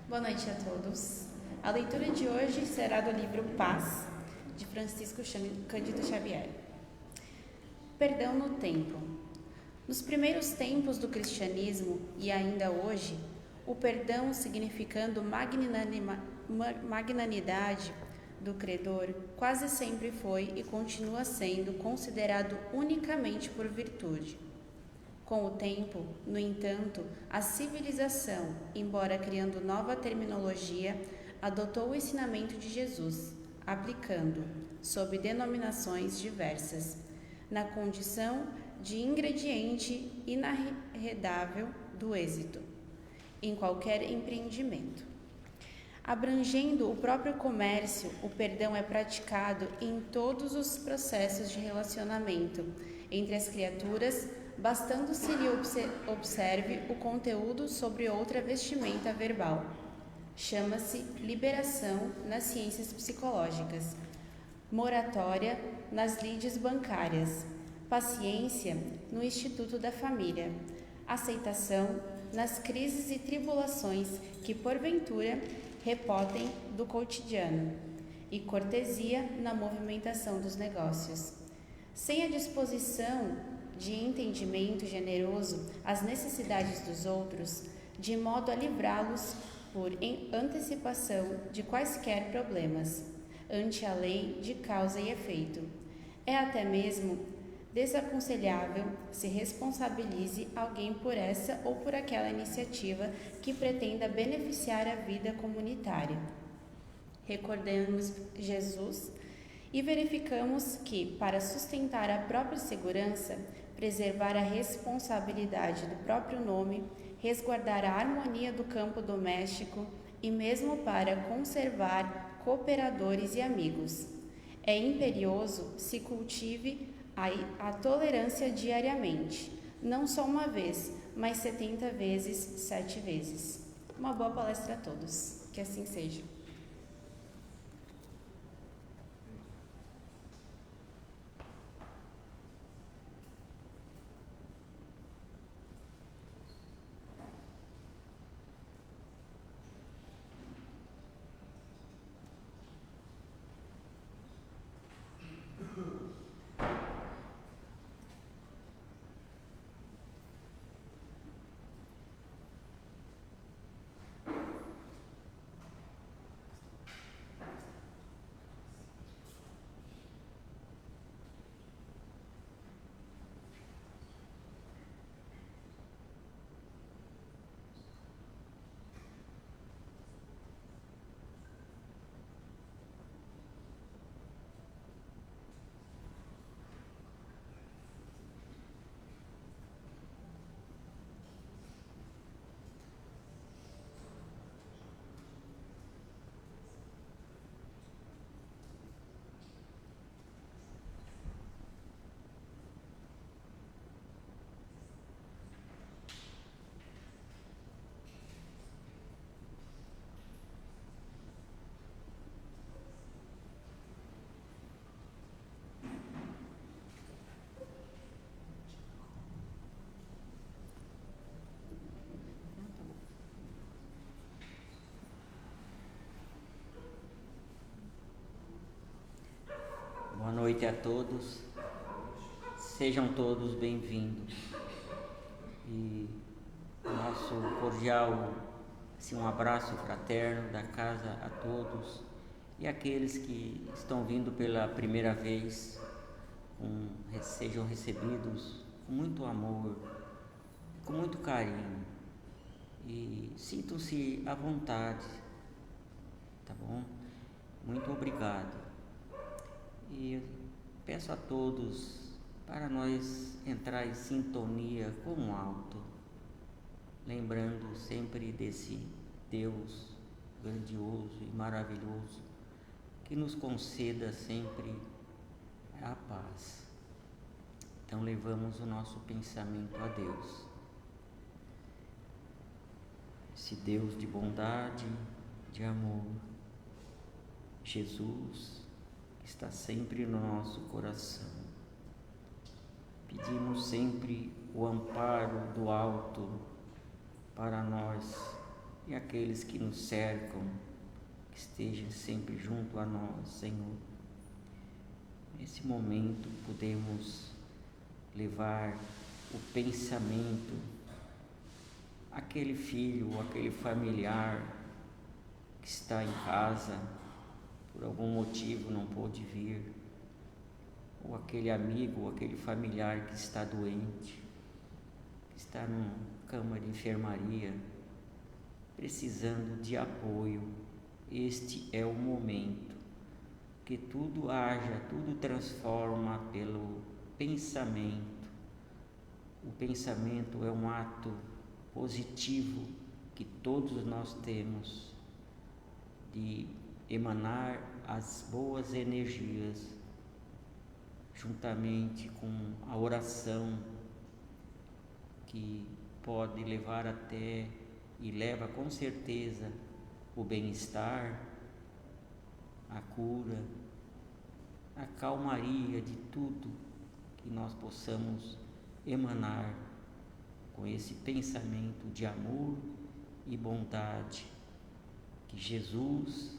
Boa noite a todos. A leitura de hoje será do livro Paz, de Francisco Cândido Xavier. Perdão no tempo. Nos primeiros tempos do cristianismo e ainda hoje, o perdão, significando magnanimidade do credor, quase sempre foi e continua sendo considerado unicamente por virtude. Com o tempo, no entanto, a civilização, embora criando nova terminologia, adotou o ensinamento de Jesus, aplicando, sob denominações diversas, na condição de ingrediente inarredável do êxito, em qualquer empreendimento. Abrangendo o próprio comércio, o perdão é praticado em todos os processos de relacionamento entre as criaturas, bastando se lhe observe o conteúdo sobre outra vestimenta verbal. Chama-se liberação nas ciências psicológicas, moratória nas lides bancárias, paciência no Instituto da Família, aceitação nas crises e tribulações que, porventura, repotem do cotidiano, e cortesia na movimentação dos negócios. Sem a disposição de entendimento generoso às necessidades dos outros, de modo a livrá-los por antecipação de quaisquer problemas, ante a lei de causa e efeito. É até mesmo desaconselhável se responsabilize alguém por essa ou por aquela iniciativa que pretenda beneficiar a vida comunitária. Recordemos Jesus e verificamos que, para sustentar a própria segurança, preservar a responsabilidade do próprio nome, resguardar a harmonia do campo doméstico e mesmo para conservar cooperadores e amigos, é imperioso se cultive a tolerância diariamente, não só uma vez, mas 70 vezes, 7 vezes. Uma boa palestra a todos. Que assim seja. Boa noite a todos, sejam todos bem-vindos e nosso cordial, um abraço fraterno da casa a todos e aqueles que estão vindo pela primeira vez, sejam recebidos com muito amor, com muito carinho e sintam-se à vontade, tá bom? Muito obrigado. E eu peço a todos para nós entrar em sintonia com o alto, lembrando sempre desse Deus grandioso e maravilhoso que nos conceda sempre a paz. Então levamos o nosso pensamento a Deus, esse Deus de bondade, de amor, Jesus, está sempre no nosso coração. Pedimos sempre o amparo do alto para nós e aqueles que nos cercam, que estejam sempre junto a nós, Senhor. Nesse momento podemos levar o pensamento àquele filho ou aquele familiar que está em casa, por algum motivo não pôde vir, ou aquele amigo ou aquele familiar que está doente, que está numa cama de enfermaria, precisando de apoio. Este é o momento que tudo haja, tudo transforma pelo pensamento. O pensamento é um ato positivo que todos nós temos de emanar as boas energias, juntamente com a oração, que pode levar até e leva com certeza o bem-estar, a cura, a calmaria de tudo que nós possamos emanar com esse pensamento de amor e bondade que Jesus,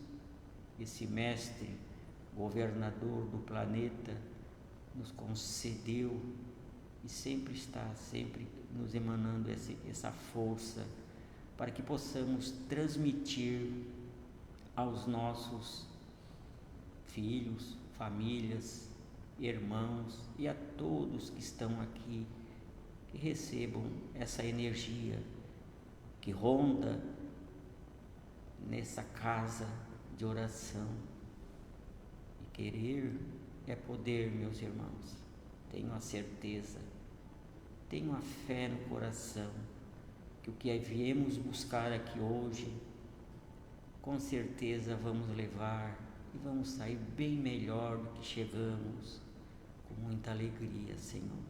esse mestre, governador do planeta, nos concedeu e sempre está nos emanando essa força para que possamos transmitir aos nossos filhos, famílias, irmãos e a todos que estão aqui, que recebam essa energia que ronda nessa casa de oração. E querer é poder, meus irmãos. Tenho a certeza, tenho a fé no coração que o que viemos buscar aqui hoje, com certeza vamos levar e vamos sair bem melhor do que chegamos, com muita alegria, Senhor.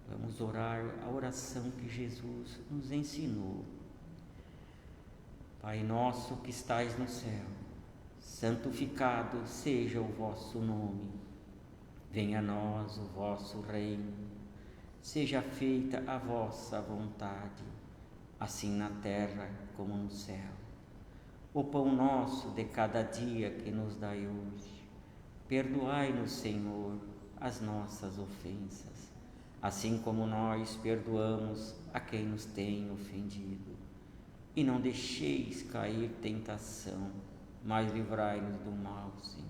Vamos orar a oração que Jesus nos ensinou. Pai nosso que estais no céu, santificado seja o vosso nome. Venha a nós o vosso reino. Seja feita a vossa vontade, assim na terra como no céu. O pão nosso de cada dia que nos dai hoje. Perdoai-nos, Senhor, as nossas ofensas, assim como nós perdoamos a quem nos tem ofendido. E não deixeis cair tentação, mas livrai-nos do mal, Senhor.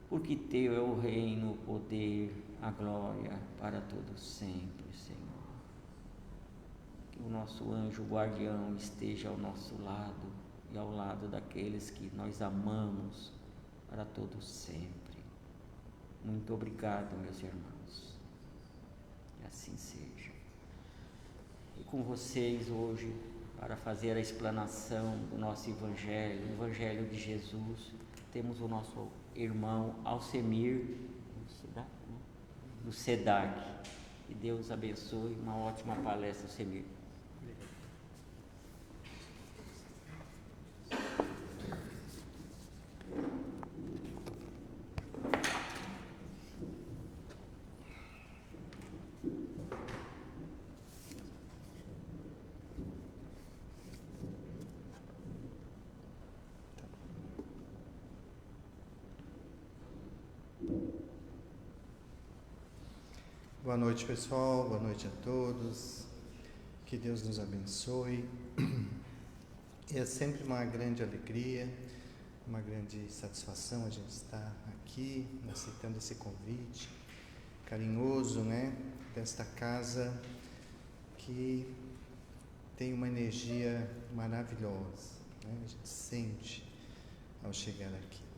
Porque teu é o reino, o poder, a glória para todos sempre, Senhor. Que o nosso anjo guardião esteja ao nosso lado e ao lado daqueles que nós amamos para todos sempre. Muito obrigado, meus irmãos. Que assim seja. E com vocês hoje, para fazer a explanação do nosso Evangelho, o Evangelho de Jesus, temos o nosso irmão Alcemir, do SEDAC. Que Deus abençoe, uma ótima palestra, Alcemir. Boa noite, pessoal. Boa noite a todos. Que Deus nos abençoe. É sempre uma grande alegria, uma grande satisfação a gente estar aqui, aceitando esse convite carinhoso, desta casa que tem uma energia maravilhosa, a gente sente ao chegar aqui.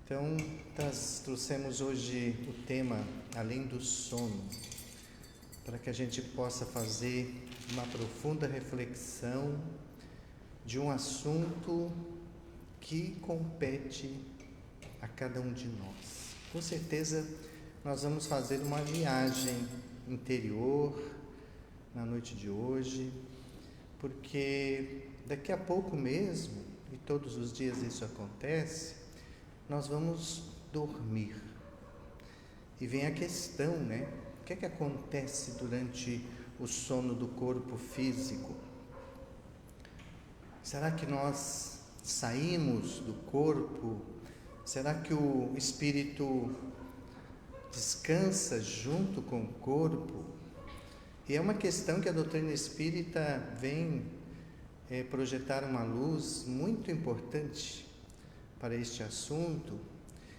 Então, nós trouxemos hoje o tema Além do Sono, para que a gente possa fazer uma profunda reflexão de um assunto que compete a cada um de nós. Com certeza, nós vamos fazer uma viagem interior na noite de hoje, porque daqui a pouco mesmo, e todos os dias isso acontece, nós vamos dormir. E vem a questão, o que é que acontece durante o sono do corpo físico? Será que nós saímos do corpo? Será que o espírito descansa junto com o corpo? E é uma questão que a doutrina espírita vem projetar uma luz muito importante para este assunto,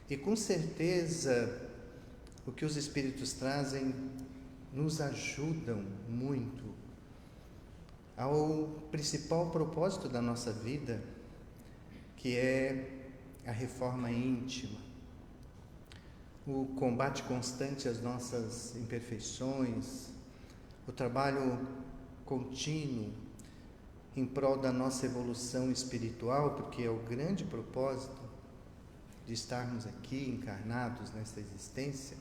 e com certeza o que os espíritos trazem nos ajudam muito ao principal propósito da nossa vida, que é a reforma íntima, o combate constante às nossas imperfeições, o trabalho contínuo em prol da nossa evolução espiritual, porque é o grande propósito de estarmos aqui encarnados nessa existência,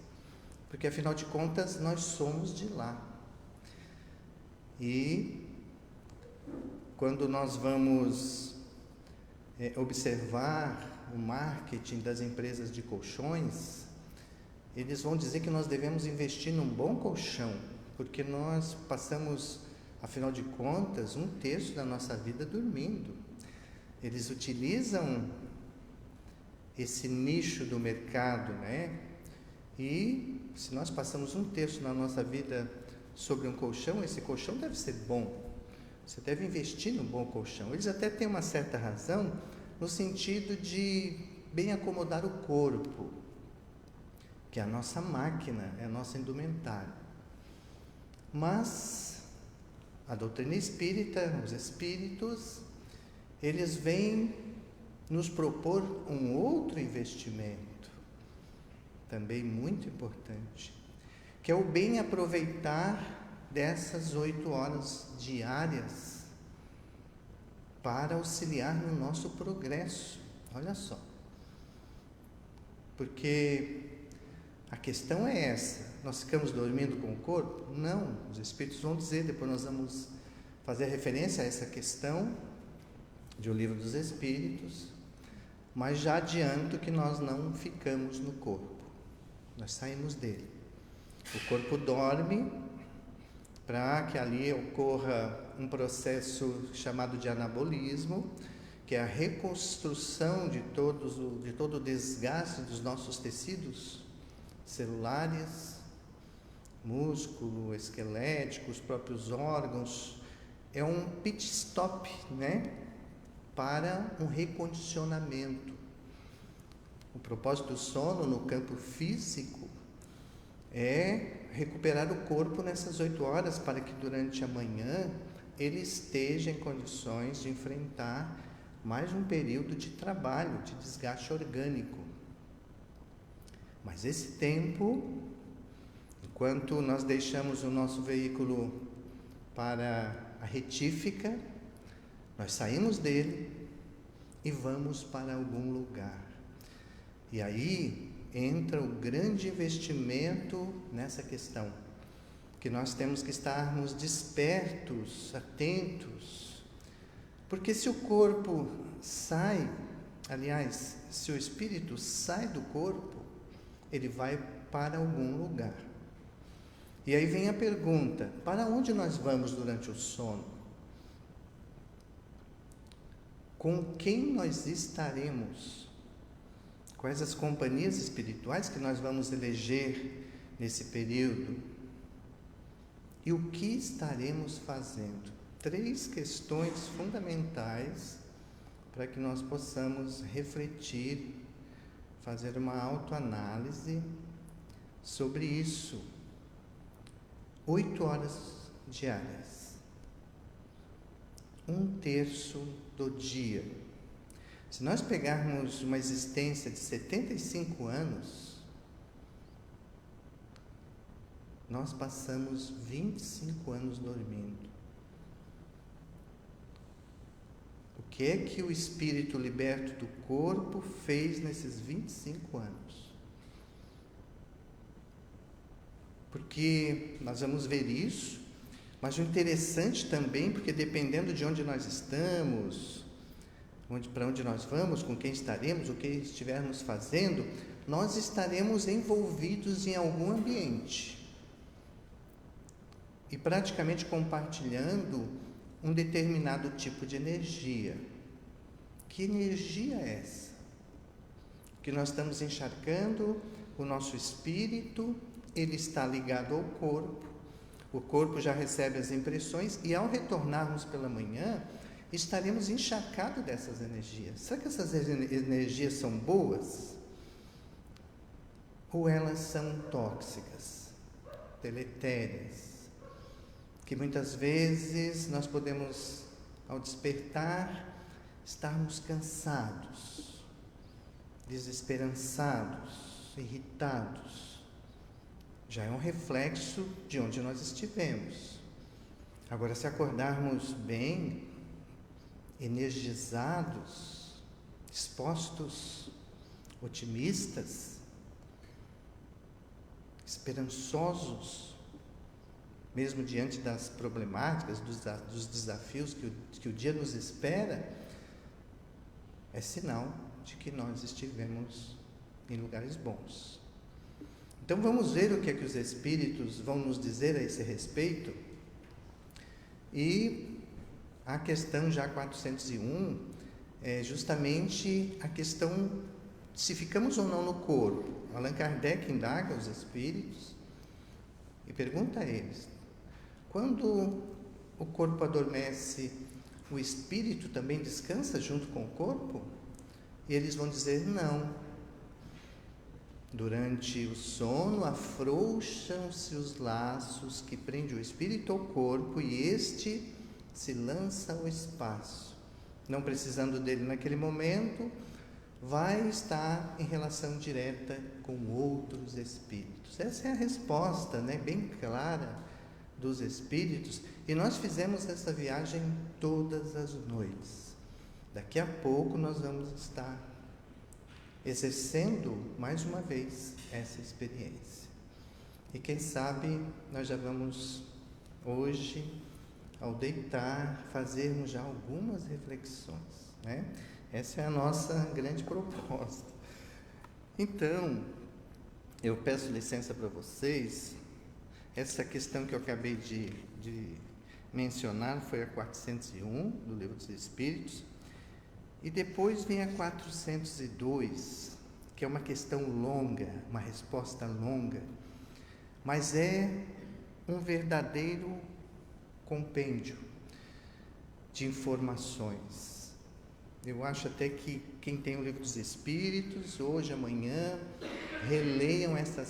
porque afinal de contas nós somos de lá. E quando nós vamos observar o marketing das empresas de colchões, eles vão dizer que nós devemos investir num bom colchão, porque nós passamos, afinal de contas, 1/3 da nossa vida dormindo. Eles utilizam esse nicho do mercado, né? E se nós passamos 1/3 da nossa vida sobre um colchão, esse colchão deve ser bom. Você deve investir num bom colchão. Eles até têm uma certa razão no sentido de bem acomodar o corpo, que é a nossa máquina, é a nossa indumentária. Mas a doutrina espírita, os espíritos, eles vêm nos propor um outro investimento, também muito importante, que é o bem aproveitar dessas 8 horas diárias para auxiliar no nosso progresso. Olha só. Porque a questão é essa: nós ficamos dormindo com o corpo? Não, os espíritos vão dizer, depois nós vamos fazer referência a essa questão de O Livro dos Espíritos, mas já adianto que nós não ficamos no corpo, nós saímos dele. O corpo dorme para que ali ocorra um processo chamado de anabolismo, que é a reconstrução de todo o desgaste dos nossos tecidos celulares, músculo, esquelético, os próprios órgãos. É um pit stop, né, para um recondicionamento. O propósito do sono no campo físico é recuperar o corpo nessas 8 horas, para que durante a manhã ele esteja em condições de enfrentar mais um período de trabalho, de desgaste orgânico. Mas esse tempo, enquanto nós deixamos o nosso veículo para a retífica, nós saímos dele e vamos para algum lugar. E aí entra o grande investimento nessa questão, que nós temos que estarmos despertos, atentos, porque se o corpo sai, aliás, se o espírito sai do corpo, ele vai para algum lugar. E aí vem a pergunta: para onde nós vamos durante o sono? Com quem nós estaremos? Quais as companhias espirituais que nós vamos eleger nesse período? E o que estaremos fazendo? 3 questões fundamentais para que nós possamos refletir, fazer uma autoanálise sobre isso. 8 horas diárias, 1/3 do dia. Se nós pegarmos uma existência de 75 anos, nós passamos 25 anos dormindo. O que é que o espírito liberto do corpo fez nesses 25 anos? Porque nós vamos ver isso, mas o interessante também, porque dependendo de onde nós estamos, para onde nós vamos, com quem estaremos, o que estivermos fazendo, nós estaremos envolvidos em algum ambiente. e praticamente compartilhando um determinado tipo de energia. Que energia é essa? Que nós estamos encharcando o nosso espírito, ele está ligado ao corpo, o corpo já recebe as impressões e ao retornarmos pela manhã, estaremos encharcados dessas energias. Será que essas energias são boas? Ou elas são tóxicas, deletérias? Que muitas vezes nós podemos, ao despertar, estarmos cansados, desesperançados, irritados. Já é um reflexo de onde nós estivemos. Agora, se acordarmos bem, energizados, dispostos, otimistas, esperançosos, mesmo diante das problemáticas, dos desafios que o dia nos espera, é sinal de que nós estivemos em lugares bons. Então vamos ver o que é que os Espíritos vão nos dizer a esse respeito. E a questão já 401 é justamente a questão se ficamos ou não no corpo. Allan Kardec indaga os Espíritos e pergunta a eles: quando o corpo adormece, o espírito também descansa junto com o corpo? E eles vão dizer: não. Durante o sono afrouxam-se os laços que prendem o espírito ao corpo e este se lança ao espaço. Não precisando dele naquele momento, vai estar em relação direta com outros espíritos. Essa é a resposta, bem clara dos Espíritos, e nós fizemos essa viagem todas as noites. Daqui a pouco nós vamos estar exercendo mais uma vez essa experiência. E quem sabe nós já vamos hoje, ao deitar, fazermos já algumas reflexões, Essa é a nossa grande proposta. Então, eu peço licença para vocês. Essa questão que eu acabei de mencionar foi a 401 do Livro dos Espíritos, e depois vem a 402, que é uma questão longa, uma resposta longa, mas é um verdadeiro compêndio de informações. Eu acho até que quem tem o Livro dos Espíritos, hoje, amanhã, releiam essa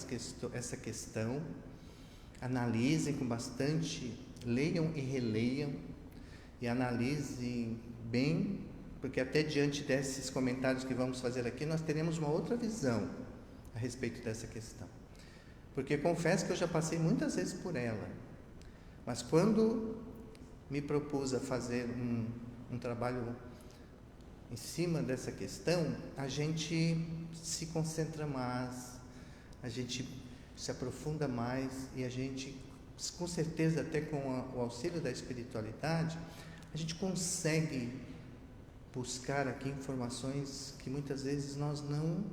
questão, analisem com bastante, leiam e releiam, e analisem bem, porque até diante desses comentários que vamos fazer aqui, nós teremos uma outra visão a respeito dessa questão. Porque confesso que eu já passei muitas vezes por ela, mas quando me propus a fazer um trabalho em cima dessa questão, a gente se concentra mais, a gente se aprofunda mais e a gente, com certeza, até com o auxílio da espiritualidade, a gente consegue buscar aqui informações que muitas vezes nós não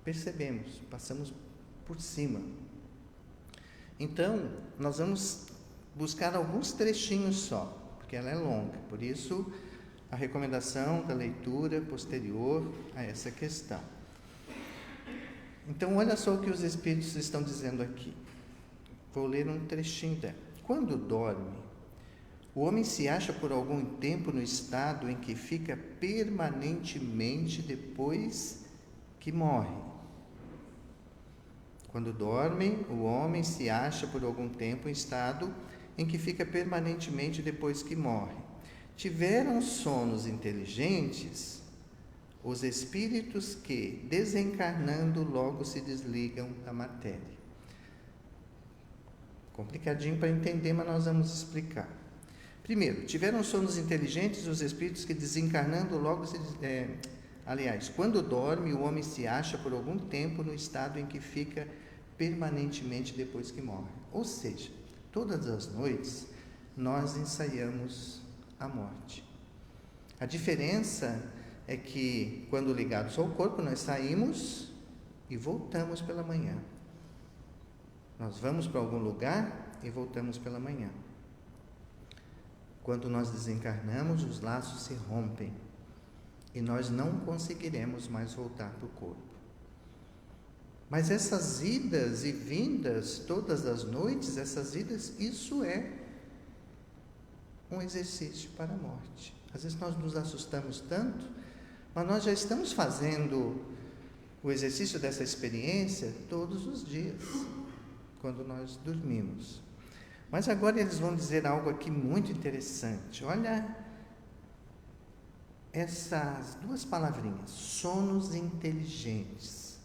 percebemos, passamos por cima. Então, nós vamos buscar alguns trechinhos só, porque ela é longa, por isso a recomendação da leitura posterior a essa questão. Então, olha só o que os Espíritos estão dizendo aqui. Vou ler um trechinho dela. Quando dorme, o homem se acha por algum tempo no estado em que fica permanentemente depois que morre. Quando dorme, o homem se acha por algum tempo em estado em que fica permanentemente depois que morre. Tiveram sonos inteligentes os espíritos que, desencarnando, logo se desligam da matéria. Complicadinho para entender, mas nós vamos explicar. Primeiro, tiveram sonos inteligentes os espíritos que, desencarnando, logo se... quando dorme, o homem se acha por algum tempo no estado em que fica permanentemente depois que morre. Ou seja, todas as noites nós ensaiamos a morte. A diferença é que, quando ligados ao corpo, nós saímos e voltamos pela manhã. Nós vamos para algum lugar e voltamos pela manhã. Quando nós desencarnamos, os laços se rompem e nós não conseguiremos mais voltar para o corpo. Mas essas idas e vindas, todas as noites, essas idas, isso é um exercício para a morte. Às vezes nós nos assustamos tanto, mas nós já estamos fazendo o exercício dessa experiência todos os dias, quando nós dormimos. Mas agora eles vão dizer algo aqui muito interessante. Olha essas duas palavrinhas, sonos inteligentes.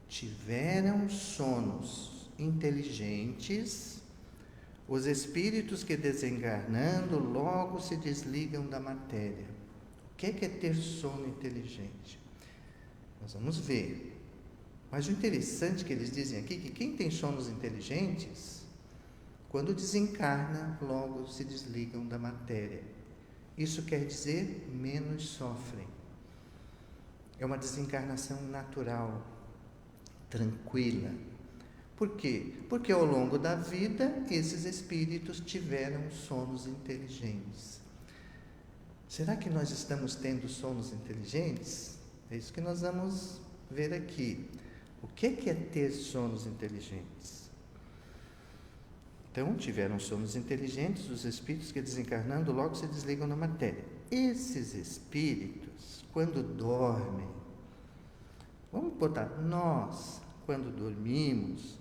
Tiveram sonos inteligentes os espíritos que, desencarnando, logo se desligam da matéria. O que é ter sono inteligente? Nós vamos ver. Mas o interessante que eles dizem aqui, que quem tem sonos inteligentes, quando desencarna, logo se desligam da matéria. Isso quer dizer, menos sofrem. É uma desencarnação natural, tranquila. Por quê? Porque ao longo da vida, esses espíritos tiveram sonos inteligentes. Será que nós estamos tendo sonos inteligentes? É isso que nós vamos ver aqui. O que é ter sonos inteligentes? Então, tiveram sonos inteligentes os espíritos que, desencarnando, logo se desligam da matéria. Esses espíritos, quando dormem, vamos botar, nós, quando dormimos,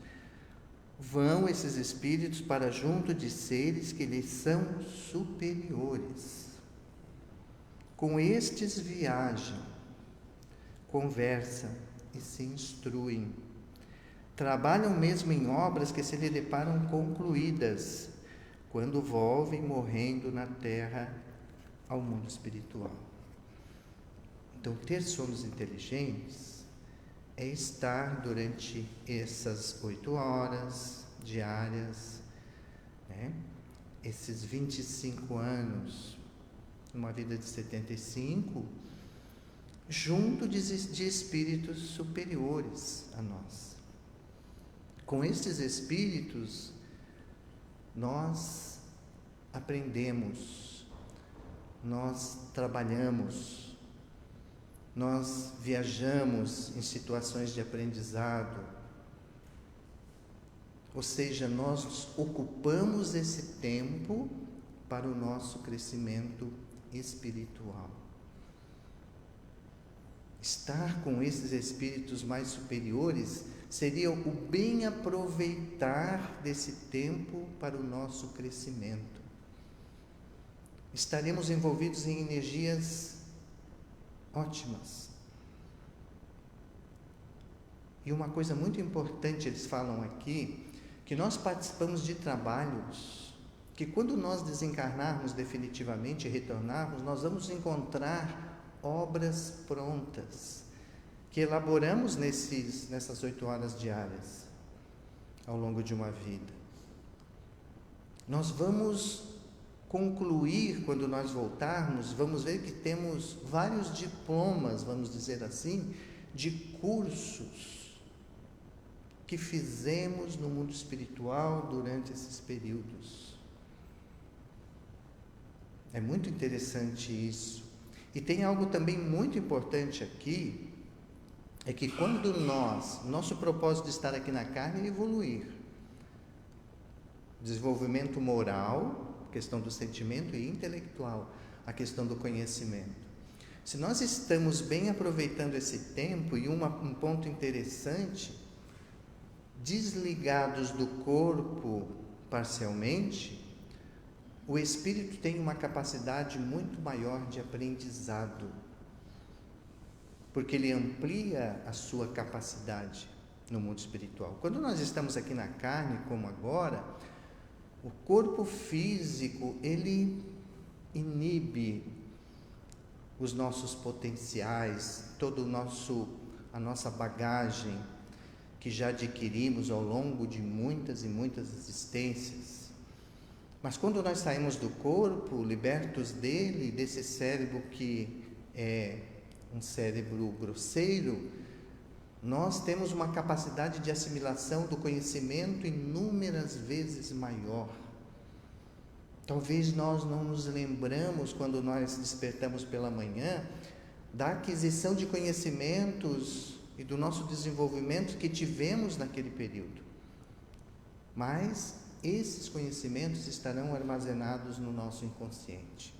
vão esses espíritos para junto de seres que lhes são superiores. Com estes viajam, conversam e se instruem. Trabalham mesmo em obras que se lhe deparam concluídas, quando volvem morrendo na terra ao mundo espiritual. Então, ter sonos inteligentes é estar durante essas 8 horas diárias, esses 25 anos, numa vida de 75, junto de espíritos superiores a nós. Com estes espíritos, nós aprendemos, nós trabalhamos, nós viajamos em situações de aprendizado, ou seja, nós ocupamos esse tempo para o nosso crescimento espiritual. Estar com esses espíritos mais superiores seria o bem aproveitar desse tempo para o nosso crescimento. Estaremos envolvidos em energias ótimas. E uma coisa muito importante, eles falam aqui, que nós participamos de trabalhos que, quando nós desencarnarmos definitivamente e retornarmos, nós vamos encontrar obras prontas que elaboramos nessas 8 horas diárias ao longo de uma vida. Nós vamos concluir, quando nós voltarmos, vamos ver que temos vários diplomas, vamos dizer assim, de cursos que fizemos no mundo espiritual durante esses períodos. É muito interessante isso. E tem algo também muito importante aqui, é que quando nosso propósito de estar aqui na carne é evoluir. Desenvolvimento moral, questão do sentimento, e intelectual, a questão do conhecimento. Se nós estamos bem aproveitando esse tempo, e um ponto interessante, desligados do corpo parcialmente, o espírito tem uma capacidade muito maior de aprendizado, porque ele amplia a sua capacidade no mundo espiritual. Quando nós estamos aqui na carne, como agora, o corpo físico, ele inibe os nossos potenciais, toda a nossa bagagem que já adquirimos ao longo de muitas e muitas existências. Mas quando nós saímos do corpo, libertos dele, desse cérebro que é um cérebro grosseiro, Nós temos uma capacidade de assimilação do conhecimento inúmeras vezes maior. Talvez nós não nos lembramos, quando nós despertamos pela manhã, da aquisição de conhecimentos e do nosso desenvolvimento que tivemos naquele período. Mas esses conhecimentos estarão armazenados no nosso inconsciente.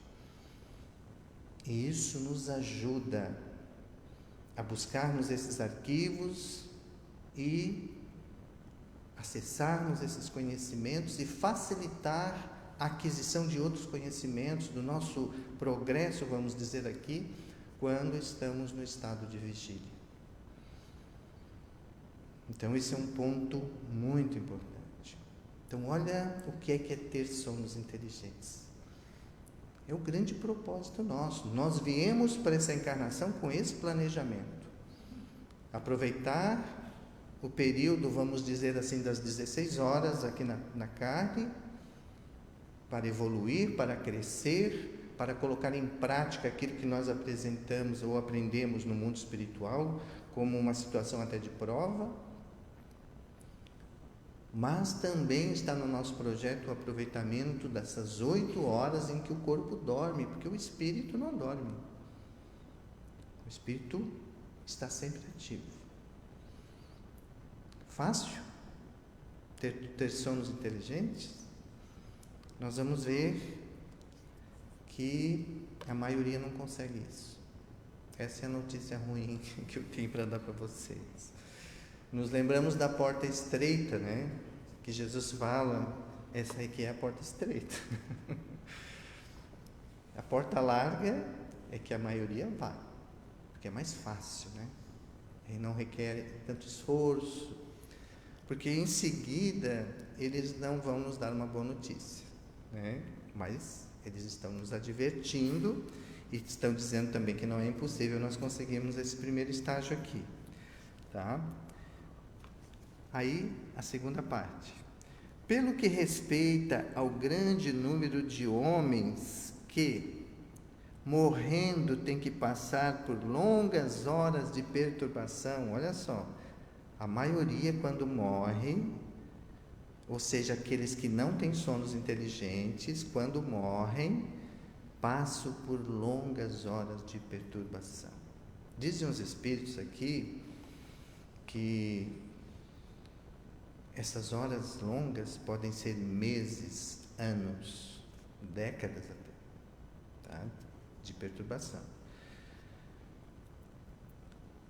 E isso nos ajuda a buscarmos esses arquivos e acessarmos esses conhecimentos e facilitar a aquisição de outros conhecimentos, do nosso progresso, vamos dizer aqui, quando estamos no estado de vigília. Então, esse é um ponto muito importante. Então, olha o que é ter sonos inteligentes. É o grande propósito nosso. Nós viemos para essa encarnação com esse planejamento. Aproveitar o período, vamos dizer assim, das 16 horas aqui na carne, para evoluir, para crescer, para colocar em prática aquilo que nós apresentamos ou aprendemos no mundo espiritual, como uma situação até de prova. Mas também está no nosso projeto o aproveitamento dessas 8 horas em que o corpo dorme, porque o espírito não dorme. O espírito está sempre ativo. Fácil ter sonos inteligentes? Nós vamos ver que a maioria não consegue isso. Essa é a notícia ruim que eu tenho para dar para vocês. Nos lembramos da porta estreita, né? Que Jesus fala, essa aqui é a porta estreita. A porta larga é que a maioria vai, porque é mais fácil, né? E não requer tanto esforço, porque em seguida eles não vão nos dar uma boa notícia, né? Mas eles estão nos advertindo e estão dizendo também que não é impossível nós conseguirmos esse primeiro estágio aqui, tá? Aí, a segunda parte. Pelo que respeita ao grande número de homens que, morrendo, têm que passar por longas horas de perturbação, olha só, a maioria quando morre, ou seja, aqueles que não têm sonos inteligentes, quando morrem, passam por longas horas de perturbação. Dizem os espíritos aqui que essas horas longas podem ser meses, anos, décadas até, tá? De perturbação.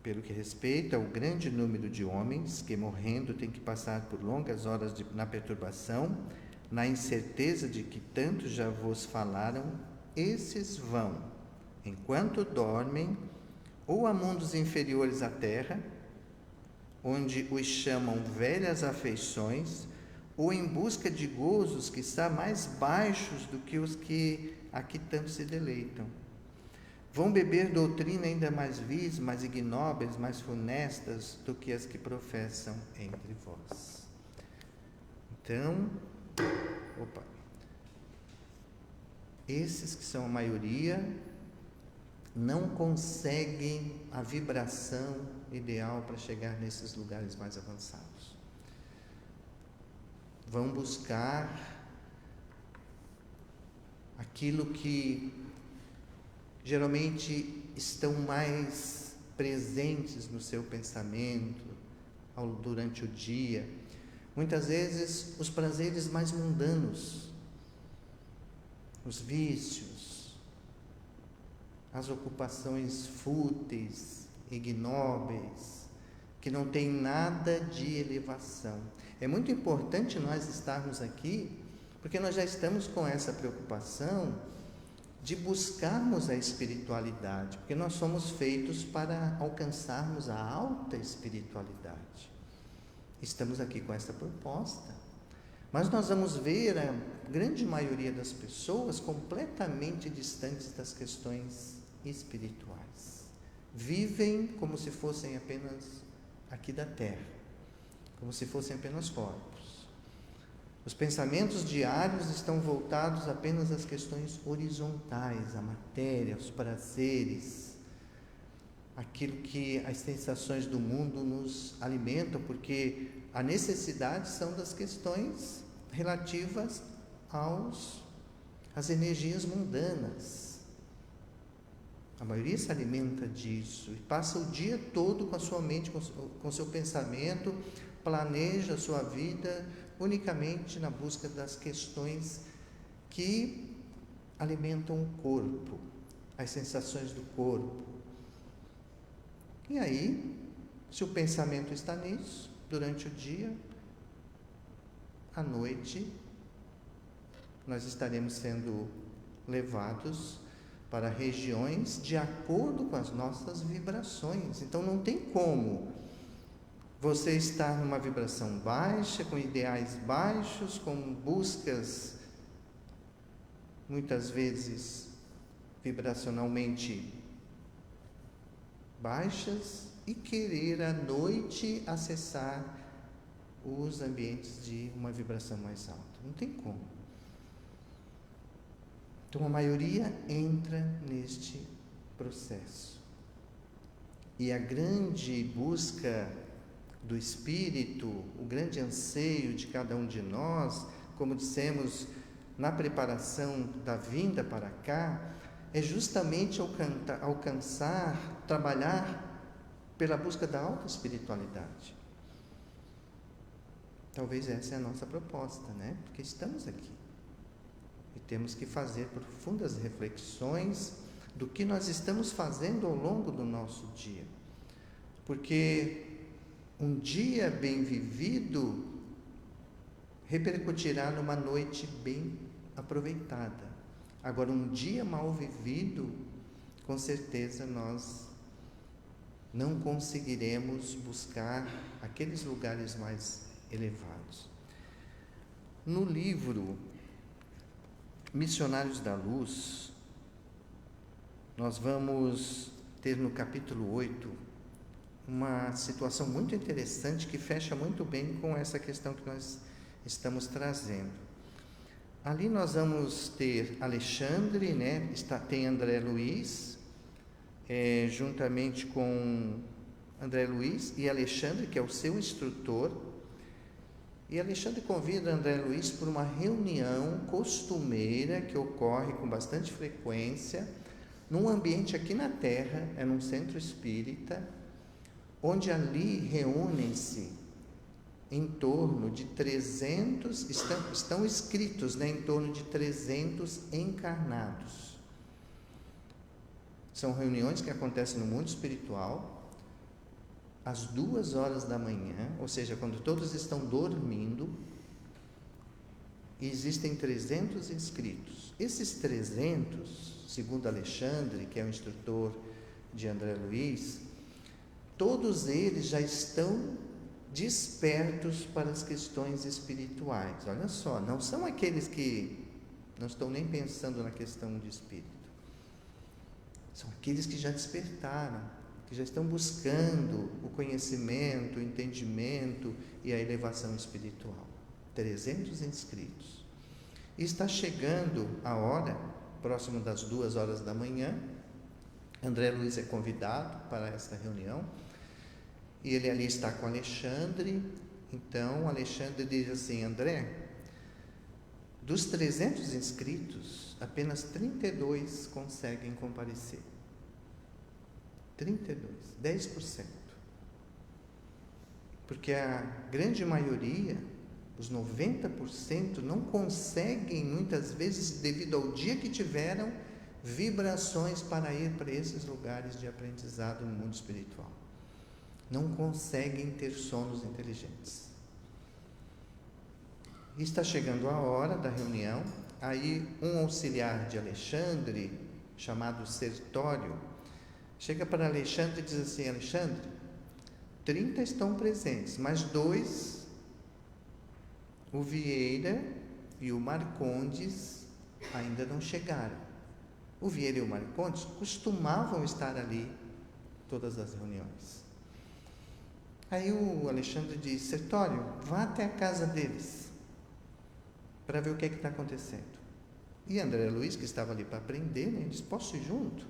Pelo que respeita ao grande número de homens que, morrendo, têm que passar por longas horas na perturbação, na incerteza de que tanto já vos falaram, esses vão, enquanto dormem, ou a mundos inferiores à terra, onde os chamam velhas afeições, ou em busca de gozos que está mais baixos do que os que aqui tanto se deleitam. Vão beber doutrina ainda mais vis, mais ignóbeis, mais funestas do que as que professam entre vós. Então, esses que são a maioria não conseguem a vibração ideal para chegar nesses lugares mais avançados. Vão buscar aquilo que geralmente estão mais presentes no seu pensamento durante o dia. Muitas vezes os prazeres mais mundanos, os vícios, as ocupações fúteis, ignóbeis, que não tem nada de elevação. É muito importante nós estarmos aqui, porque nós já estamos com essa preocupação de buscarmos a espiritualidade, porque nós somos feitos para alcançarmos a alta espiritualidade. Estamos aqui com essa proposta, mas nós vamos ver a grande maioria das pessoas completamente distantes das questões espirituais. Vivem como se fossem apenas aqui da terra, como se fossem apenas corpos. Os pensamentos diários estão voltados apenas às questões horizontais, à matéria, aos prazeres, aquilo que as sensações do mundo nos alimentam, porque a necessidade são das questões relativas às energias mundanas. A maioria se alimenta disso e passa o dia todo com a sua mente, com o seu pensamento, planeja a sua vida unicamente na busca das questões que alimentam o corpo, as sensações do corpo. E aí, se o pensamento está nisso, durante o dia, à noite, nós estaremos sendo levados para regiões de acordo com as nossas vibrações. Então não tem como você estar numa vibração baixa, com ideais baixos, com buscas muitas vezes vibracionalmente baixas e querer à noite acessar os ambientes de uma vibração mais alta. Não tem como. Então a maioria entra neste processo. E a grande busca do espírito, o grande anseio de cada um de nós, como dissemos na preparação da vinda para cá, é justamente alcançar, trabalhar pela busca da autoespiritualidade. Talvez essa é a nossa proposta, né? Porque estamos aqui. E temos que fazer profundas reflexões do que nós estamos fazendo ao longo do nosso dia. Porque um dia bem vivido repercutirá numa noite bem aproveitada. Agora, um dia mal vivido, com certeza nós não conseguiremos buscar aqueles lugares mais elevados. No livro Missionários da Luz, nós vamos ter no capítulo 8 uma situação muito interessante que fecha muito bem com essa questão que nós estamos trazendo. Ali nós vamos ter Alexandre, né? Tem André Luiz, juntamente com André Luiz e Alexandre, que é o seu instrutor. E Alexandre convida André Luiz para uma reunião costumeira que ocorre com bastante frequência, num ambiente aqui na Terra, é num centro espírita, onde ali reúnem-se em torno de 300, estão inscritos, né, em torno de 300 encarnados. São reuniões que acontecem no mundo espiritual, às 2 horas da manhã, ou seja, quando todos estão dormindo, e existem 300 inscritos. Esses 300, segundo Alexandre, que é o instrutor de André Luiz, todos eles já estão despertos para as questões espirituais. Olha só, não são aqueles que não estão nem pensando na questão de espírito. São aqueles que já despertaram, que já estão buscando o conhecimento, o entendimento e a elevação espiritual. 300 inscritos. E está chegando a hora, próximo das 2 horas da manhã, André Luiz é convidado para essa reunião, e ele ali está com Alexandre. Então, Alexandre diz assim: André, dos 300 inscritos, apenas 32 conseguem comparecer. 32, 10%. Porque a grande maioria, os 90%, não conseguem, muitas vezes, devido ao dia que tiveram, vibrações para ir para esses lugares de aprendizado no mundo espiritual. Não conseguem ter sonos inteligentes. E está chegando a hora da reunião. Aí um auxiliar de Alexandre, chamado Sertório, chega para Alexandre e diz assim: Alexandre, 30 estão presentes, mas 2, o Vieira e o Marcondes, ainda não chegaram. O Vieira e o Marcondes costumavam estar ali todas as reuniões. Aí o Alexandre diz: Sertório, vá até a casa deles para ver o que é que está acontecendo. E André Luiz, que estava ali para aprender, né, diz: posso ir junto?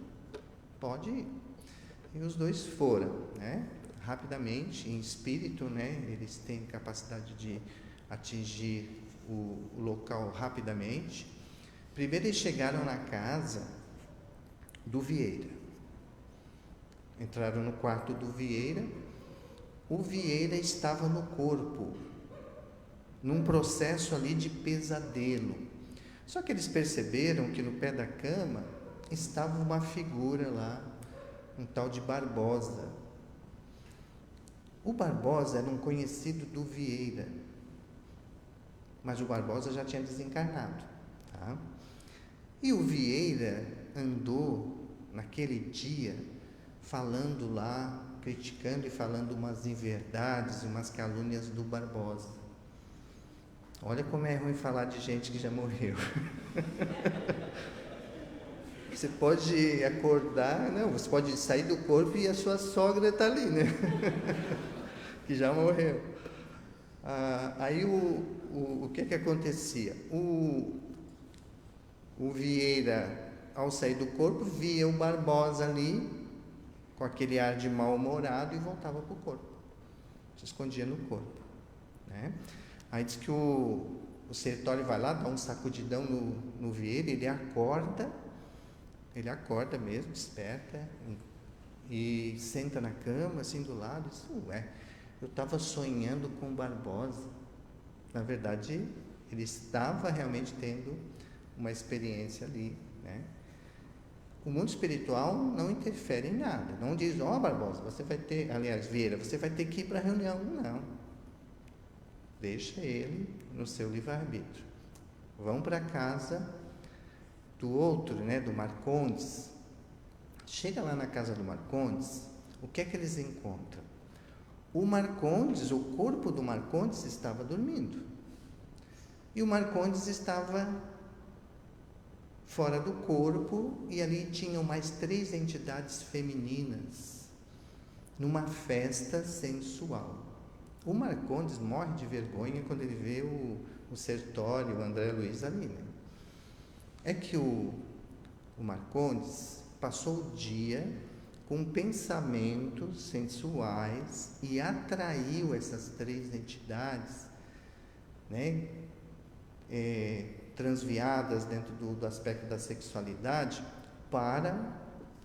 Pode ir. E os dois foram, né? Rapidamente, em espírito, né? Eles têm capacidade de atingir o local rapidamente. Primeiro eles chegaram na casa do Vieira. Entraram no quarto do Vieira. O Vieira estava no corpo, num processo ali de pesadelo. Só que eles perceberam que no pé da cama estava uma figura lá, um tal de Barbosa. O Barbosa era um conhecido do Vieira, mas o Barbosa já tinha desencarnado, tá? E o Vieira andou naquele dia falando lá, criticando e falando umas inverdades, umas calúnias do Barbosa. Olha como é ruim falar de gente que já morreu. Você pode acordar, não, você pode sair do corpo e a sua sogra está ali, né? Que já morreu. Aí o que acontecia? O Vieira, ao sair do corpo, via o Barbosa ali, com aquele ar de mal-humorado, e voltava para o corpo. Se escondia no corpo, né? Aí diz que o Sertório vai lá, dá um sacudidão no Vieira, ele acorda mesmo, desperta, e senta na cama, assim, do lado, e diz, ué, eu estava sonhando com o Barbosa. Na verdade, ele estava realmente tendo uma experiência ali, né? O mundo espiritual não interfere em nada, não diz, Barbosa, você vai ter, aliás, Vieira, você vai ter que ir para a reunião, não. Deixa ele no seu livre-arbítrio. Vão para a casa do outro, né, do Marcondes. Chega lá na casa do Marcondes, o que é que eles encontram? O Marcondes, o corpo do Marcondes estava dormindo. E o Marcondes estava fora do corpo, e ali tinham mais 3 entidades femininas, numa festa sensual. O Marcondes morre de vergonha quando ele vê o Sertório, o André Luiz ali, né? É que o Marcondes passou o dia com pensamentos sensuais e atraiu essas 3 entidades, né? Transviadas dentro do aspecto da sexualidade para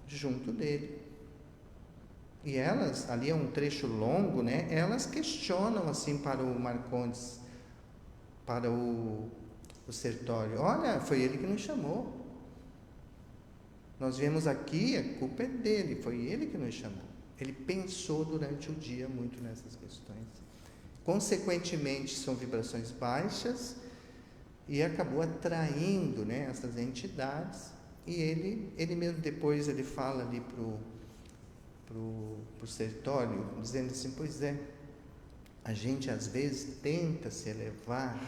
junto dele. E elas, ali é um trecho longo, né? Elas questionam assim para o Marcondes, para o Sertório, olha, foi ele que nos chamou. Nós viemos aqui, a culpa é dele, foi ele que nos chamou. Ele pensou durante o dia muito nessas questões. Consequentemente, são vibrações baixas, e acabou atraindo, né, essas entidades. E ele mesmo depois ele fala ali pro Sertório, dizendo assim, pois é, a gente às vezes tenta se elevar,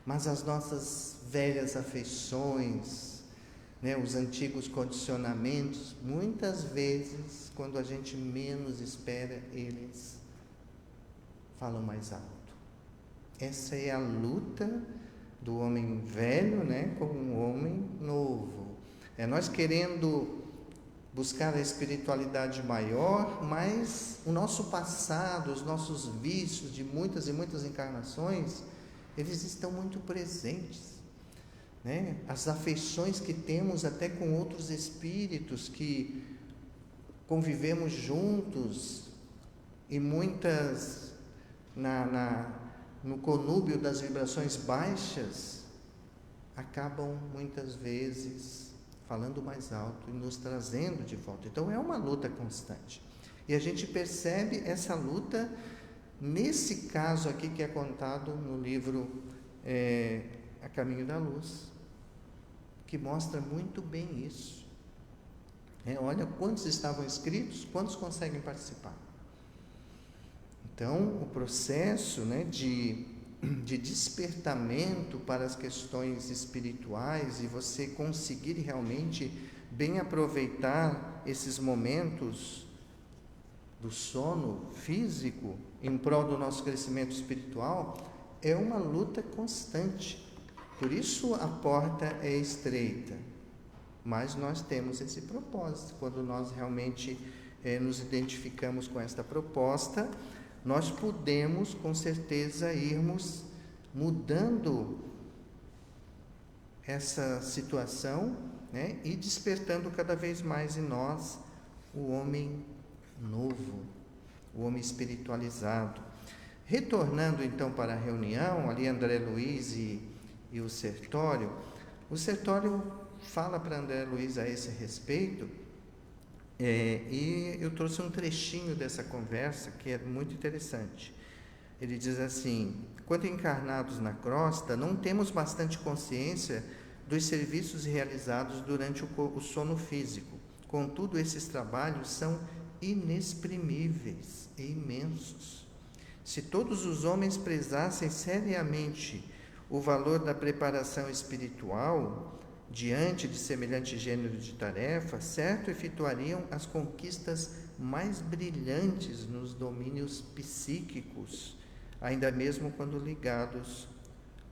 mas as nossas velhas afeições, né, os antigos condicionamentos, muitas vezes, quando a gente menos espera, eles falam mais alto. Essa é a luta do homem velho, né, com um homem novo. É nós querendo buscar a espiritualidade maior, mas o nosso passado, os nossos vícios de muitas e muitas encarnações, eles estão muito presentes, né? As afeições que temos até com outros espíritos que convivemos juntos, e muitas no conúbio das vibrações baixas, acabam muitas vezes falando mais alto e nos trazendo de volta. Então é uma luta constante. E a gente percebe essa luta nesse caso aqui que é contado no livro A Caminho da Luz, que mostra muito bem isso. Olha quantos estavam inscritos, quantos conseguem participar. Então, o processo, né, de despertamento para as questões espirituais, e você conseguir realmente bem aproveitar esses momentos do sono físico em prol do nosso crescimento espiritual, é uma luta constante. Por isso a porta é estreita, mas nós temos esse propósito, quando nós realmente nos identificamos com esta proposta, nós podemos, com certeza, irmos mudando essa situação, né, e despertando cada vez mais em nós o homem novo, o homem espiritualizado. Retornando então para a reunião, ali André Luiz e o Sertório fala para André Luiz a esse respeito, e eu trouxe um trechinho dessa conversa que é muito interessante. Ele diz assim: quando encarnados na crosta, não temos bastante consciência dos serviços realizados durante o sono físico. Contudo, esses trabalhos são inexprimíveis e imensos. Se todos os homens prezassem seriamente o valor da preparação espiritual diante de semelhante gênero de tarefa, certo efetuariam as conquistas mais brilhantes nos domínios psíquicos, ainda mesmo quando ligados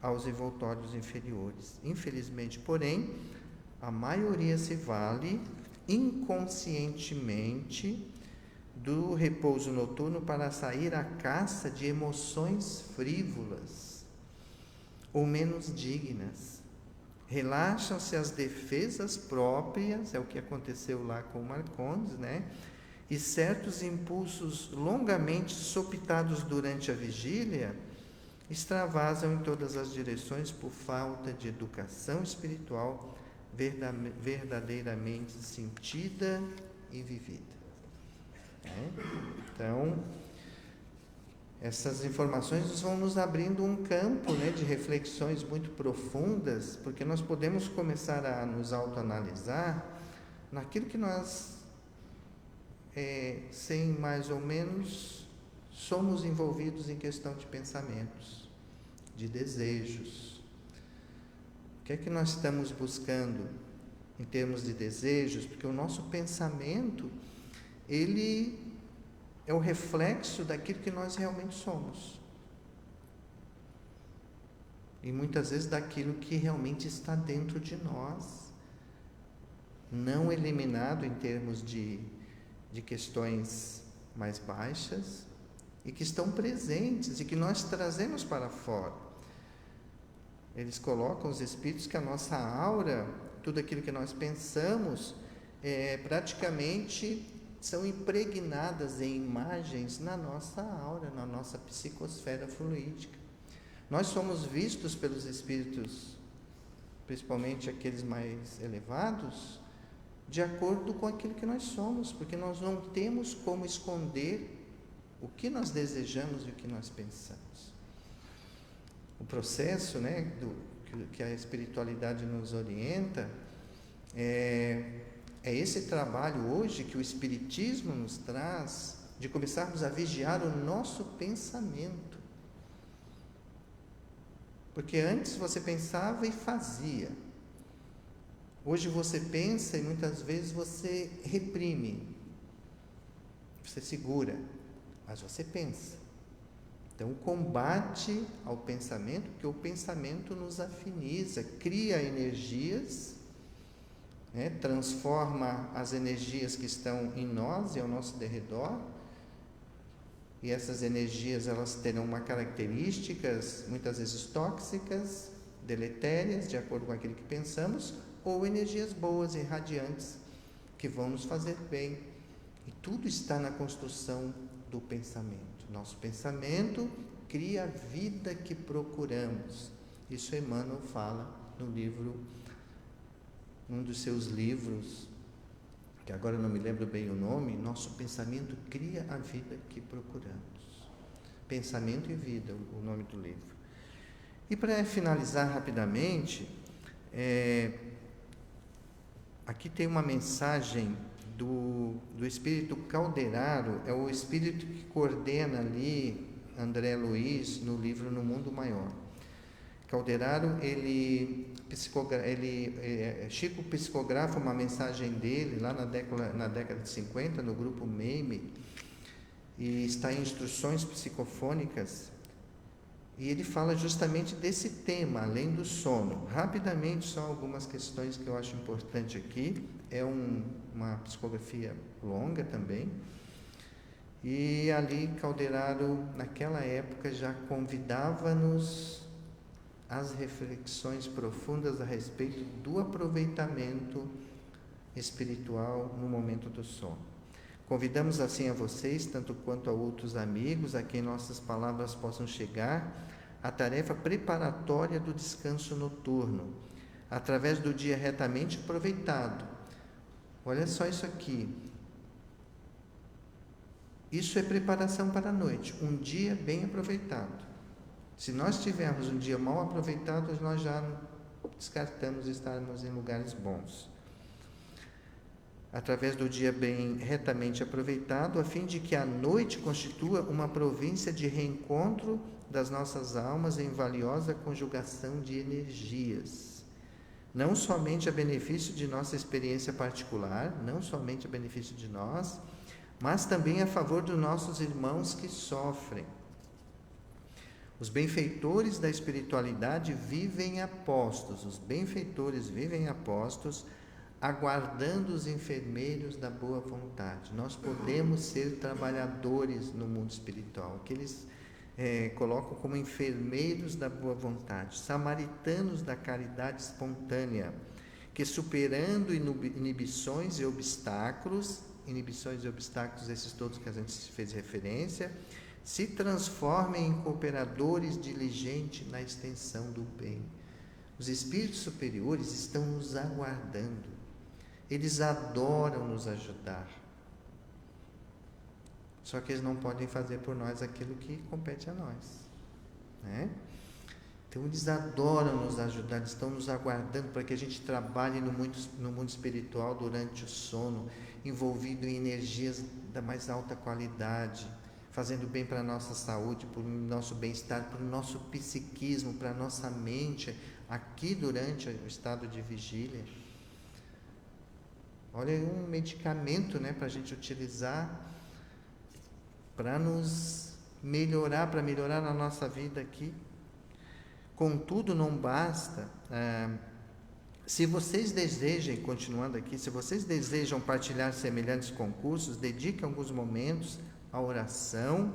aos envoltórios inferiores. Infelizmente, porém, a maioria se vale inconscientemente do repouso noturno para sair à caça de emoções frívolas ou menos dignas. Relaxam-se as defesas próprias, é o que aconteceu lá com o Marcondes, né? E certos impulsos longamente sopitados durante a vigília extravasam em todas as direções por falta de educação espiritual verdadeiramente sentida e vivida. Então, essas informações vão nos abrindo um campo, né, de reflexões muito profundas, porque nós podemos começar a nos autoanalisar naquilo que nós, sem mais ou menos, somos envolvidos em questão de pensamentos, de desejos. O que é que nós estamos buscando em termos de desejos? Porque o nosso pensamento, ele é o reflexo daquilo que nós realmente somos. E muitas vezes daquilo que realmente está dentro de nós, não eliminado em termos de questões mais baixas, e que estão presentes e que nós trazemos para fora. Eles colocam, os espíritos, que a nossa aura, tudo aquilo que nós pensamos, praticamente são impregnadas em imagens na nossa aura, na nossa psicosfera fluídica. Nós somos vistos pelos espíritos, principalmente aqueles mais elevados, de acordo com aquilo que nós somos, porque nós não temos como esconder o que nós desejamos e o que nós pensamos. O processo, né, que a espiritualidade nos orienta é esse trabalho hoje que o Espiritismo nos traz, de começarmos a vigiar o nosso pensamento. Porque antes você pensava e fazia. Hoje você pensa e muitas vezes você reprime, você segura, mas você pensa. Então, o combate ao pensamento, porque o pensamento nos afiniza, cria energias, né, transforma as energias que estão em nós e ao nosso derredor, e essas energias, elas terão características muitas vezes tóxicas, deletérias, de acordo com aquilo que pensamos, ou energias boas e radiantes que vão nos fazer bem. E tudo está na construção do pensamento. Nosso pensamento cria a vida que procuramos. Isso Emmanuel fala no livro, num dos seus livros, que agora não me lembro bem o nome. Nosso pensamento cria a vida que procuramos. Pensamento e Vida, o nome do livro. E para finalizar rapidamente, aqui tem uma mensagem do Espírito Calderaro, é o Espírito que coordena ali André Luiz no livro No Mundo Maior. Calderaro, Chico psicografa uma mensagem dele lá na década de 50, no grupo MEIME, e está em Instruções Psicofônicas, e ele fala justamente desse tema, além do sono. Rapidamente, só algumas questões que eu acho importante aqui. É uma uma psicografia longa também. E ali Calderaro, naquela época, já convidava-nos às reflexões profundas a respeito do aproveitamento espiritual no momento do sono. Convidamos assim a vocês, tanto quanto a outros amigos, a quem nossas palavras possam chegar, a tarefa preparatória do descanso noturno, através do dia retamente aproveitado. Olha só isso aqui. Isso é preparação para a noite, um dia bem aproveitado. Se nós tivermos um dia mal aproveitado, nós já descartamos estarmos em lugares bons. Através do dia bem retamente aproveitado, a fim de que a noite constitua uma província de reencontro das nossas almas em valiosa conjugação de energias. Não somente a benefício de nossa experiência particular, não somente a benefício de nós, mas também a favor dos nossos irmãos que sofrem. Os benfeitores da espiritualidade vivem apostos, aguardando os enfermeiros da boa vontade. Nós podemos ser trabalhadores no mundo espiritual, que eles colocam como enfermeiros da boa vontade, samaritanos da caridade espontânea, que superando inibições e obstáculos, esses todos que a gente fez referência, se transformem em cooperadores diligentes na extensão do bem. Os espíritos superiores estão nos aguardando. Eles adoram nos ajudar. Só que eles não podem fazer por nós aquilo que compete a nós, né? Então, eles adoram nos ajudar, eles estão nos aguardando para que a gente trabalhe no mundo espiritual durante o sono, envolvido em energias da mais alta qualidade, fazendo bem para a nossa saúde, para o nosso bem-estar, para o nosso psiquismo, para a nossa mente, aqui durante o estado de vigília. Olha, é um medicamento, né, para a gente utilizar para nos melhorar, para melhorar a nossa vida aqui. Contudo, não basta. Se vocês desejam, continuando aqui, se vocês desejam partilhar semelhantes concursos, dediquem alguns momentos à oração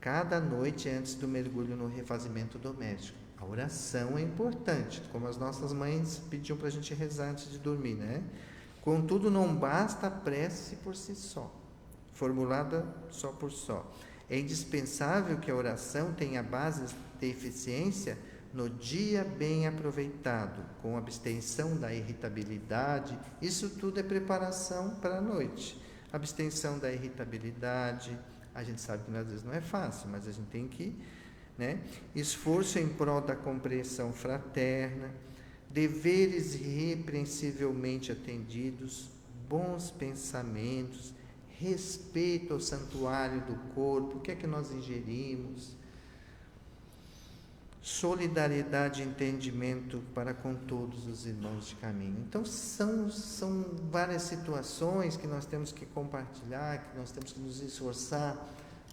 cada noite antes do mergulho no refazimento doméstico. A oração é importante, como as nossas mães pediam para a gente rezar antes de dormir, né? Contudo, não basta a prece por si só, formulada só por só. É indispensável que a oração tenha bases de eficiência no dia bem aproveitado, com abstenção da irritabilidade. Isso tudo é preparação para a noite. Abstenção da irritabilidade. A gente sabe que às vezes não é fácil, mas a gente tem que, né? Esforço em prol da compreensão fraterna, deveres irrepreensivelmente atendidos, bons pensamentos, respeito ao santuário do corpo, o que é que nós ingerimos, solidariedade e entendimento para com todos os irmãos de caminho. Então, são várias situações que nós temos que compartilhar, que nós temos que nos esforçar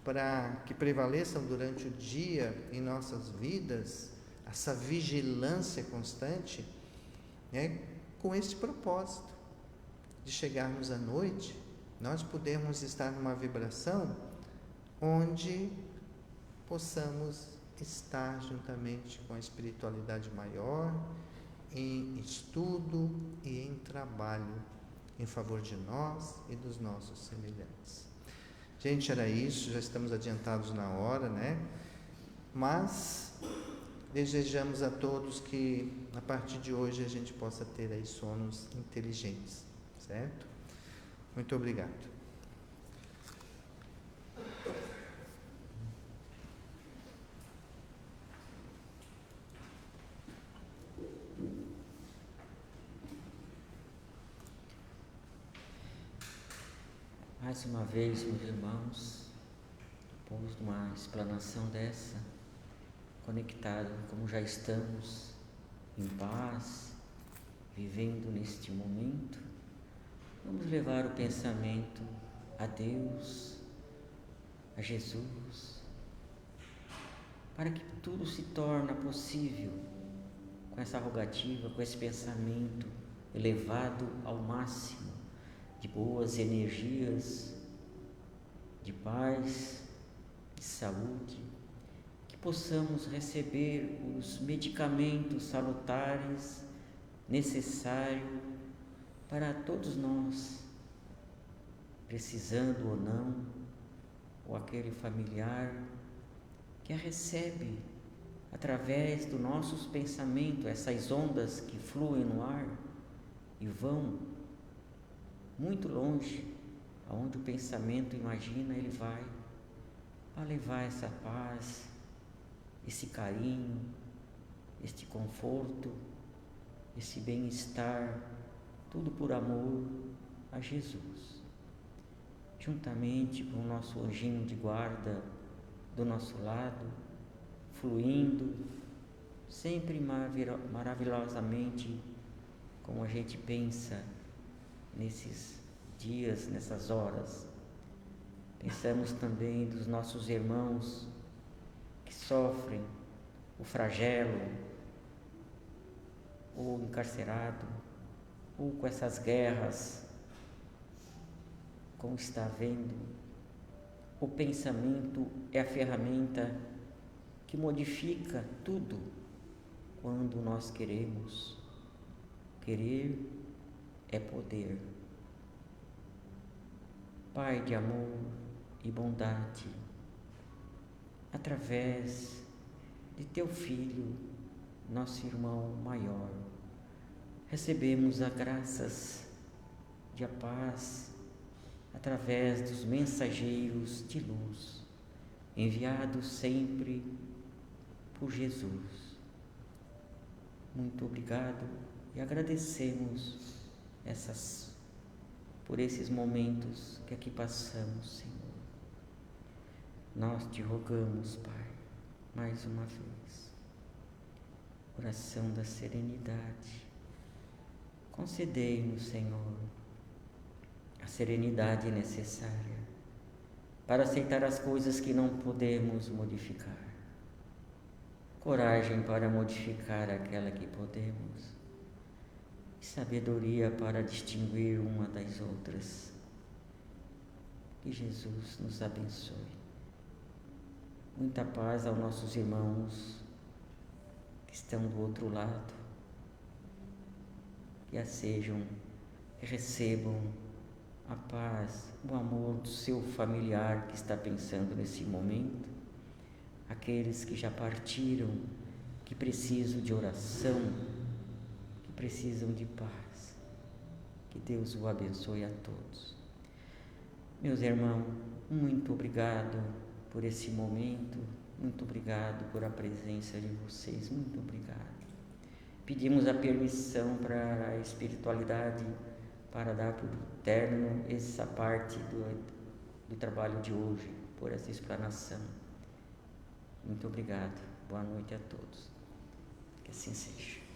para que prevaleçam durante o dia em nossas vidas, essa vigilância constante, né, com esse propósito de chegarmos à noite, nós podemos estar numa vibração onde possamos estar juntamente com a espiritualidade maior, em estudo e em trabalho em favor de nós e dos nossos semelhantes. Gente, era isso, já estamos adiantados na hora, né? Mas desejamos a todos que a partir de hoje a gente possa ter aí sonos inteligentes, certo? Muito obrigado. Mais uma vez, meus irmãos, depois de uma explanação dessa, conectado como já estamos, em paz, vivendo neste momento, vamos levar o pensamento a Deus, a Jesus, para que tudo se torne possível com essa rogativa, com esse pensamento elevado ao máximo, de boas energias, de paz, de saúde, que possamos receber os medicamentos salutares necessários para todos nós, precisando ou não, ou aquele familiar que a recebe através dos nossos pensamentos, essas ondas que fluem no ar e vão muito longe, aonde o pensamento imagina, ele vai para levar essa paz, esse carinho, este conforto, esse bem-estar, tudo por amor a Jesus. Juntamente com o nosso anjinho de guarda do nosso lado, fluindo, sempre maravilhosamente, como a gente pensa nesses dias, nessas horas. Pensamos também dos nossos irmãos que sofrem o flagelo, ou encarcerado, ou com essas guerras, como está vendo. O pensamento é a ferramenta que modifica tudo quando nós queremos. Querer é poder. Pai de amor e bondade, através de Teu Filho, nosso irmão maior, recebemos as graças de a paz através dos mensageiros de luz, enviados sempre por Jesus. Muito obrigado e agradecemos por esses momentos que aqui passamos, Senhor. Nós te rogamos, Pai, mais uma vez, oração da serenidade. Concedei-nos, Senhor, a serenidade necessária para aceitar as coisas que não podemos modificar, coragem para modificar aquela que podemos, e sabedoria para distinguir uma das outras. Que Jesus nos abençoe. Muita paz aos nossos irmãos que estão do outro lado, que recebam a paz, o amor do seu familiar que está pensando nesse momento, aqueles que já partiram, que precisam de oração, que precisam de paz. Que Deus o abençoe a todos. Meus irmãos, muito obrigado por esse momento, muito obrigado por a presença de vocês, muito obrigado. Pedimos a permissão para a espiritualidade para dar por término essa parte do trabalho de hoje, por essa explanação. Muito obrigado. Boa noite a todos. Que assim seja.